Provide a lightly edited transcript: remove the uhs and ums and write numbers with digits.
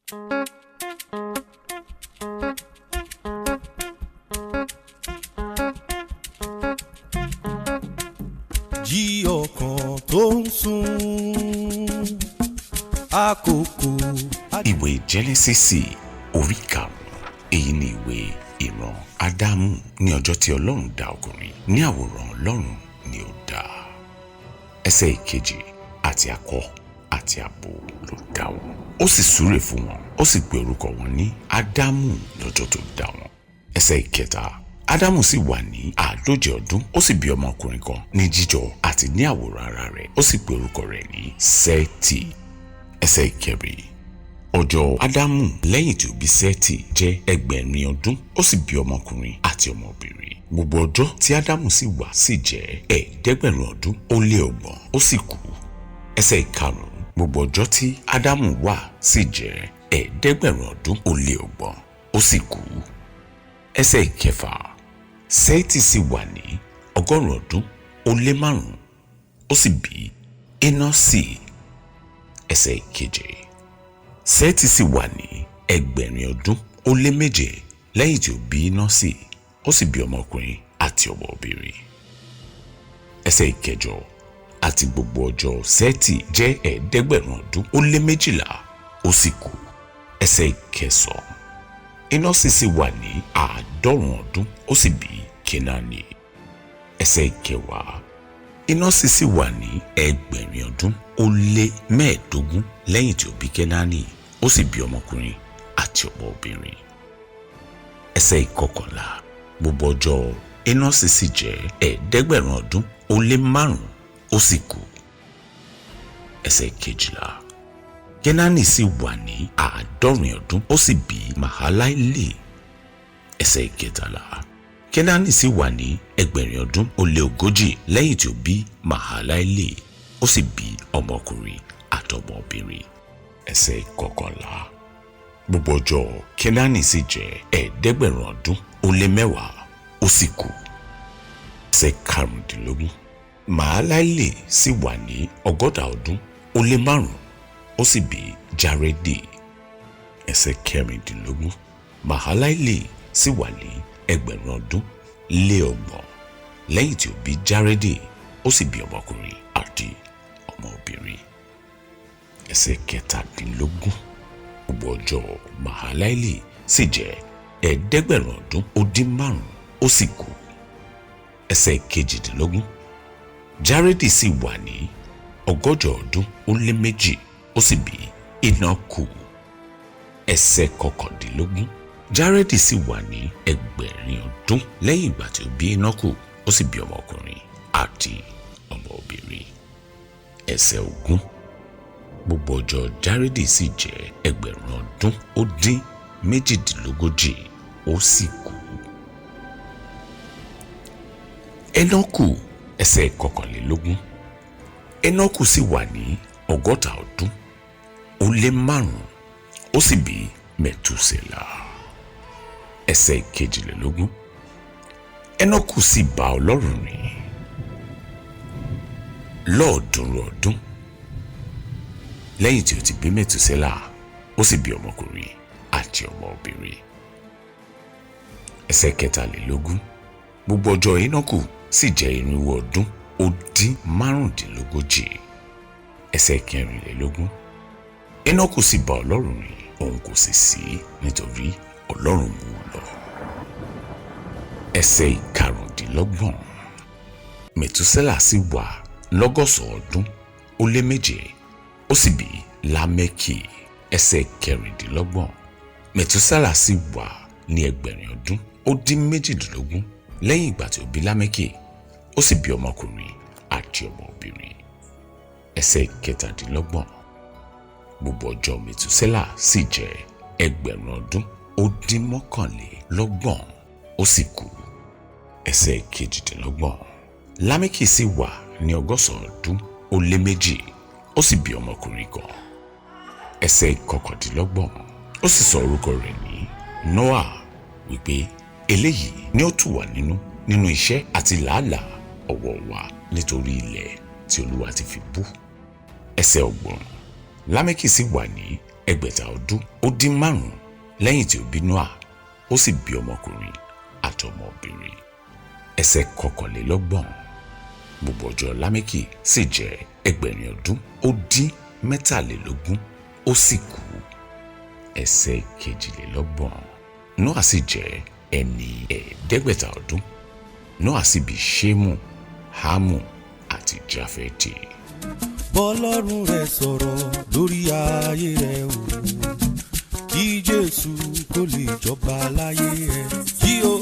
Jí ọkàn tó ń sùn àkókò. Ìwé Jẹ́nẹ́sísì orí karùn-ún, èyí ni ìwé ìran Ádámù. Ní ọjọ́ tí Ọlọ́run dá ọkùnrin, ní àwòrán Ọlọ́run ni ó dá. Ẹsẹ̀ ìkejì, àti akọ àti abo ló dá wọn. Ó sì súre fún wọn, ó sì pe orúkọ wọn ní Ádámù lọ́jọ́ tó dá wọn. Ẹsẹ̀ ìkẹta, Ádámù sì wà ní 150 ọdún, ó sì bí ọmọkùnrin kan ní jíjọ àti ní àwòrán ara rẹ̀, ó sì pe orúkọ rẹ̀ ní Sétì. Ẹsẹ̀ ìkẹrin, ọjọ́ Ádámù lẹ́yìn tí ó bí Sétì jẹ́ 1,000 ọdún, ó sì bí ọmọkùnrin àti ọmọbìnrin. Gbogbo ọjọ́ tí Ádámù sì wà sì jẹ́ 700 ọdún ó lé 30, ó sì kú. Ẹsẹ̀ ìkarùn-ún, gbogbo ọjọ́ tí Ádámù wà sì jẹ́ 700 ọdún ó lé 30, ó sì kú. Ẹsẹ̀ ìkẹfà, Sétì sì wà ní 100 ọdún ó lé 5, ó sì bí Énọ́sì. Ẹsẹ̀ ìkeje, Sétì sì wà ní 1,000 ọdún ó lé 7 lẹ́yìn tí ó bí Énọ́sì, ó sì bí ọmọkùnrin àti ọmọbìnrin. Ẹsẹ̀ ìkẹjọ, àti gbogbo ọjọ́ Sétì jẹ́ 700 ọdún ó lé 12, ó sì kú. Ẹsẹ̀ ìkẹsàn-án, Énọ́sì sì wà ní 90 ọdún, ó sì bí Kénáánì. Ẹsẹ̀ ìkẹwàá, Énọ́sì sì wà ní 1,000 ọdún ó lé 15 lẹ́yìn tí ó bí Kénáánì, ó sì bí ọmọkùnrin àti ọmọbìnrin. Ẹsẹ̀ ìkọkànlá, gbogbo ọjọ́ Énọ́sì sì jẹ́ 700 ọdún ó lé 5, ó sì kú. Ẹsẹ̀ ìkejìlá, Kénáánì sì wà ní 90 ọdún, ó sì bí Màhálálì. Ẹsẹ̀ ìkẹtàlá, Kénáánì sì wà ní 1,000 ọdún ó lé 40 lẹ́yìn tí ó bí Màhálálì, ó sì bí ọmọkùnrin àtọmọbìnrin. Ẹsẹ̀ ìkọkànlá, gbogbo ọjọ́ Kénáánì sì jẹ́ 700 ọdún ó lé 10, ó sì kú. Ẹsẹ̀ karùndínlógún, Màhálálì sì wà ní 100 ọdún ó lé 5, ó sì bí Járédì. Ẹsẹ̀ kẹrìndínlógún, Màhálálì sì wà ní 1,000 ọdún lé 30 lẹ́yìn tí ó bí Járédì, ó sì bí ọmọkùnrin àti ọmọbìnrin. Ẹsẹ̀ kẹtàdínlógún, gbogbo ọjọ́ Màhálálì sì jẹ́ 700 ọdún ó dín 5, ó sì kú. Ẹsẹ̀ kejìdínlógún, Járédì sì wà ní 100 ọdún ó lé 2, ó sì bí Énọ́kù. Ẹsẹ̀ kọkàndínlógún, Járédì sì wà ní 1,000 ọdún lẹ́yìn ìgbà tí ó bí Énọ́kù, ó sì bí ọmọkùnrin àti ọmọbìnrin. Ẹsẹ̀ ogún, gbogbo ọjọ́ Járédì sì jẹ́ 1,000 ọdún ó dín 38, ó sì kú. Énọ́kù. Ẹsẹ̀ kọkànlélógún, Énọ́kù sì wà ní 100 ọdún ó lé 5, ó sì bí Mẹ̀túsélà. Ẹsẹ̀ kejìlélógún, Énọ́kù sì bá Ọlọ́run rìn 100 ọdún lẹ́yìn tí ó ti bí Mẹ̀túsélà, ó sì bí ọmọkùnrin àti ọmọbìnrin. Ẹsẹ̀ kẹtàlélógún, gbogbo ọjọ́ Énọ́kù sì jẹ́ 400 ọdún ó dín 35. Ẹsẹ̀ kẹrìnlélógún, Énọ́kù sì bá Ọlọ́run rìn, òun kò sì sí nítorí Ọlọ́run mú un lọ. Ẹsẹ̀ ìkarùndínlọ́gbọ̀n, Mẹ̀túsélà sì wà 100 ọdún ó lé 7, ó sì bí Lámẹ́kì. Ẹsẹ̀ kẹrìndínlọ́gbọ̀n, Mẹ̀túsélà sì wà ní 1,000 ọdún ó dín 18 lẹ́yìn ìgbà tí ó bí Lámẹ́kì, ó sì bí ọmọkùnrin àti ọmọbìnrin. Ẹsẹ̀ kẹtàdínlọ́gbọ̀n, gbogbo ọjọ́ Mẹ̀túsélà sì jẹ́ 1,000 ọdún ó dín 29, ó sì kú. Ẹsẹ̀ kejìdínlọ́gbọ̀n, Lámẹ́kì sì wà ní 100 ọdún ó lé 2, ó sì bí ọmọkùnrin kan. Ẹsẹ̀ kọkàndínlọ́gbọ̀n, ó sì sọ orúkọ rẹ̀ ní Nóà, wípé eléyìí ni ó tù wá nínú iṣẹ́ àti làálàá ọwọ́ wa nítorí ilẹ̀ tí Olúwa ti fi bú. Ẹsẹ̀ ọgbọ̀n, Lámẹ́kì sì wà ní ẹgbẹ̀ta ọdún ó dín 5 lẹ́yìn tí ó bí Nóà, ó sì bí ọmọkùnrin àtọmọbìnrin. Ẹsẹ̀ 21. Gbogbo ọjọ́ Lámékì sì jẹ́ 800 ọdún ó dín 23, ó sì kú. Ẹsẹ̀ 22. Nóà sì jẹ́ ẹni 500 ọdún. Nóà sì bí Ṣémù, Hámù àti Jáfẹ́tì. bọ́lọ́run rẹ̀ sọ̀rọ̀ lórí ayé rẹ̀ o, kí Jésù kó lè jọba láyé ẹ̀. Yí o.